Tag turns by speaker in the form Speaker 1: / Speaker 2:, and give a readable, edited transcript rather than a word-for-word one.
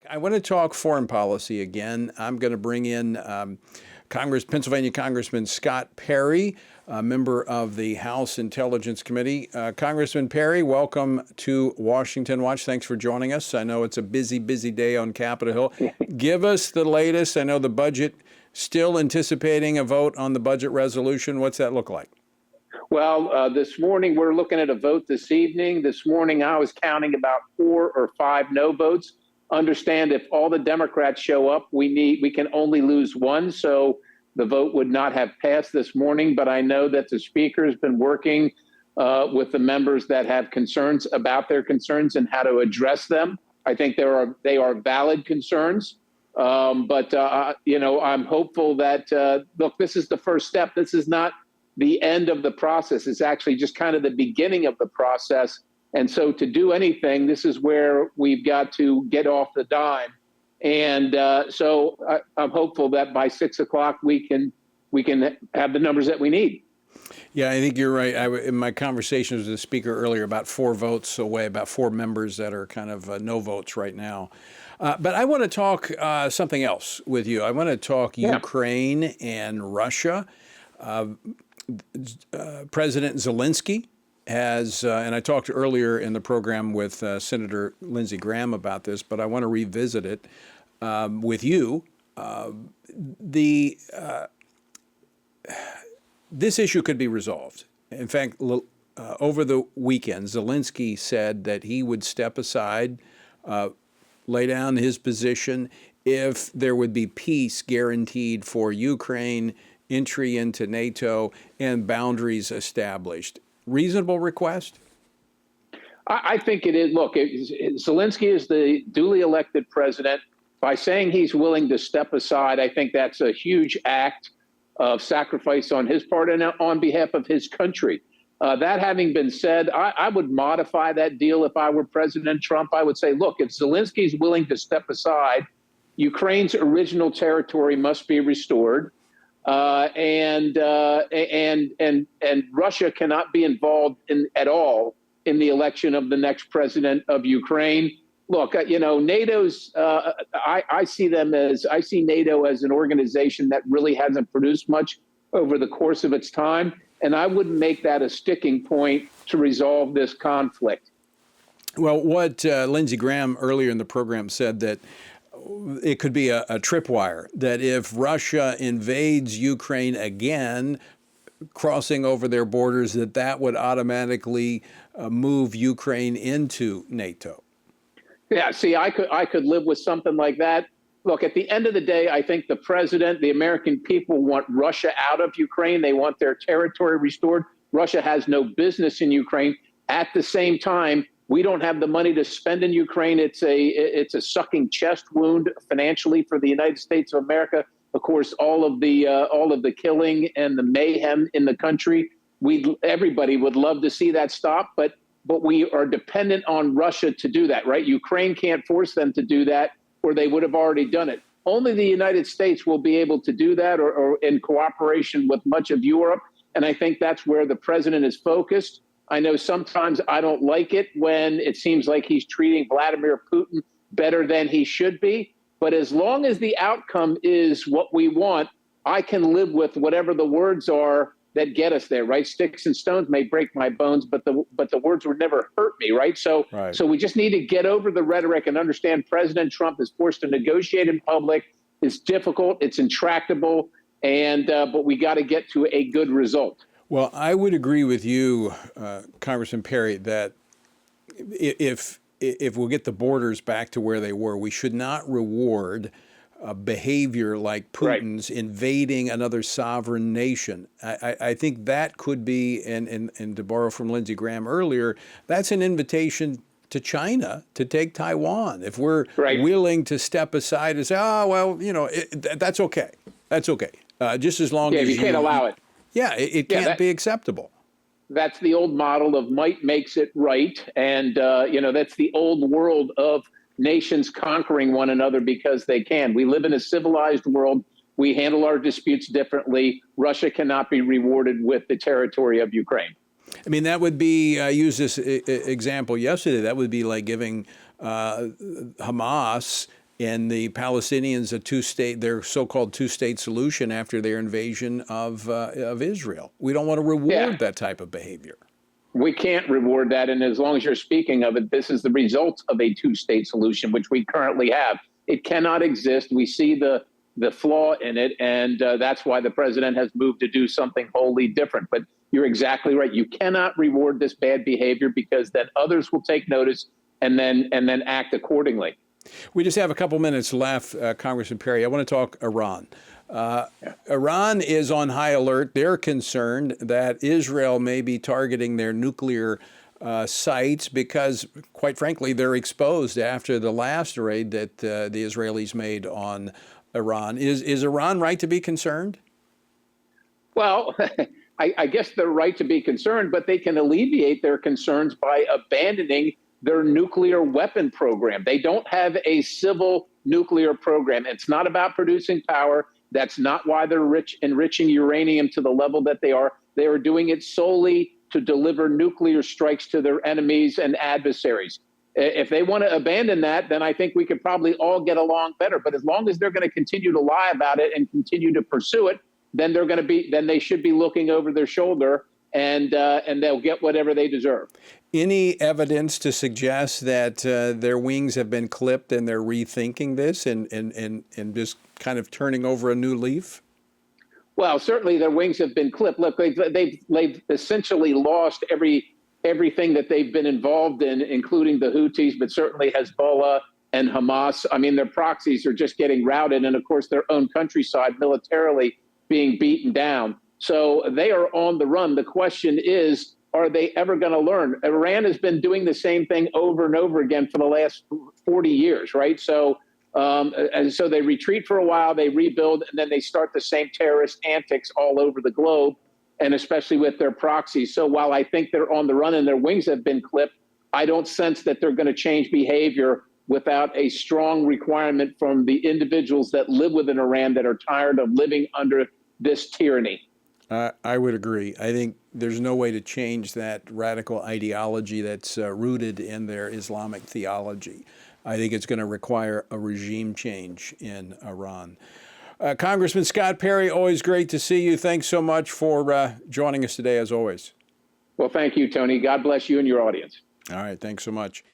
Speaker 1: I want to talk foreign policy again. I'm going to bring in Pennsylvania Congressman Scott Perry, a member of the House Intelligence Committee. Congressman Perry, welcome to Washington Watch. Thanks for joining us. I know it's a busy, busy day on Capitol Hill. Give us the latest. I know the budget, still anticipating a vote on the budget resolution. What's that look like?
Speaker 2: Well, this morning we're looking at a vote this evening. This morning I was counting about 4 or 5 no votes. Understand if all the Democrats show up, we can only lose one, so the vote would not have passed this morning. But I know that the Speaker has been working with the members that have concerns about their concerns and how to address them. I think they are valid concerns. But I'm hopeful that, look, this is the first step. This is not the end of the process. It's actually just kind of the beginning of the process. And so to do anything, this is where we've got to get off the dime. And so I'm hopeful that by 6 o'clock we can have the numbers that we need.
Speaker 1: Yeah, I think you're right. In my conversations with the Speaker earlier, about 4 votes away, about 4 members that are kind of no votes right now. But I want to talk something else with you. I want to talk Ukraine and Russia. President Zelensky has, and I talked earlier in the program with Senator Lindsey Graham about this, but I want to revisit it with you. This issue could be resolved. In fact, over the weekend, Zelensky said that he would step aside, lay down his position if there would be peace guaranteed for Ukraine, entry into NATO, and boundaries established. Reasonable request?
Speaker 2: I think it is. Look, Zelensky is the duly elected president. By saying he's willing to step aside, I think that's a huge act of sacrifice on his part and on behalf of his country. That having been said, I would modify that deal if I were President Trump. I would say, look, if Zelensky's willing to step aside, Ukraine's original territory must be restored. And Russia cannot be involved at all in the election of the next president of Ukraine. Look, NATO's. I see NATO as an organization that really hasn't produced much over the course of its time, and I wouldn't make that a sticking point to resolve this conflict.
Speaker 1: Well, what Lindsey Graham earlier in the program said that it could be a tripwire, that if Russia invades Ukraine again, crossing over their borders, that would automatically move Ukraine into NATO.
Speaker 2: Yeah, see, I could live with something like that. Look, at the end of the day, I think the president, the American people want Russia out of Ukraine. They want their territory restored. Russia has no business in Ukraine. At the same time, we don't have the money to spend in Ukraine. It's a sucking chest wound financially for the United States of America. Of course, all of the killing and the mayhem in the country. Everybody would love to see that stop, but we are dependent on Russia to do that, right? Ukraine can't force them to do that, or they would have already done it. Only the United States will be able to do that, or in cooperation with much of Europe. And I think that's where the president is focused. I know sometimes I don't like it when it seems like he's treating Vladimir Putin better than he should be. But as long as the outcome is what we want, I can live with whatever the words are that get us there, right? Sticks and stones may break my bones, but the words would never hurt me, right? So we just need to get over the rhetoric and understand President Trump is forced to negotiate in public. It's difficult, it's intractable, and but we got to get to a good result.
Speaker 1: Well, I would agree with you, Congressman Perry, that if we'll get the borders back to where they were, we should not reward behavior like Putin's invading another sovereign nation. I think that could be, and to borrow from Lindsey Graham earlier, that's an invitation to China to take Taiwan. If we're willing to step aside and say, that's okay. That's okay. Just as long as
Speaker 2: you can't allow it.
Speaker 1: Yeah, it can't be acceptable.
Speaker 2: That's the old model of might makes it right. And, that's the old world of nations conquering one another because they can. We live in a civilized world. We handle our disputes differently. Russia cannot be rewarded with the territory of Ukraine.
Speaker 1: I mean, that would be, I used this example yesterday, that would be like giving Hamas and the Palestinians their so-called two-state solution after their invasion of Israel. We don't want to reward that type of behavior.
Speaker 2: We can't reward that. And as long as you're speaking of it, this is the result of a two-state solution, which we currently have. It cannot exist. We see the flaw in it, and that's why the president has moved to do something wholly different. But you're exactly right. You cannot reward this bad behavior, because then others will take notice and then act accordingly.
Speaker 1: We just have a couple minutes left, Congressman Perry. I want to talk Iran. Iran is on high alert. They're concerned that Israel may be targeting their nuclear sites because, quite frankly, they're exposed after the last raid that the Israelis made on Iran. Is Iran right to be concerned?
Speaker 2: Well, I guess they're right to be concerned, but they can alleviate their concerns by abandoning their nuclear weapon program. They don't have a civil nuclear program. It's not about producing power. That's not why they're enriching uranium to the level that they are. They are doing it solely to deliver nuclear strikes to their enemies and adversaries. If they want to abandon that, then I think we could probably all get along better. But as long as they're going to continue to lie about it and continue to pursue it, then they should be looking over their shoulder, and they'll get whatever they deserve.
Speaker 1: Any evidence to suggest that their wings have been clipped and they're rethinking this and just kind of turning over a new leaf?
Speaker 2: Well, certainly their wings have been clipped. Look, they've essentially lost everything that they've been involved in, including the Houthis, but certainly Hezbollah and Hamas. I mean, their proxies are just getting routed, and of course their own countryside militarily being beaten down. So they are on the run. The question is, are they ever going to learn? Iran has been doing the same thing over and over again for the last 40 years, right? So and so they retreat for a while, they rebuild, and then they start the same terrorist antics all over the globe, and especially with their proxies. So while I think they're on the run and their wings have been clipped, I don't sense that they're going to change behavior without a strong requirement from the individuals that live within Iran that are tired of living under this tyranny.
Speaker 1: I would agree. I think there's no way to change that radical ideology that's rooted in their Islamic theology. I think it's going to require a regime change in Iran. Congressman Scott Perry, always great to see you. Thanks so much for joining us today, as always.
Speaker 2: Well, thank you, Tony. God bless you and your audience.
Speaker 1: All right. Thanks so much.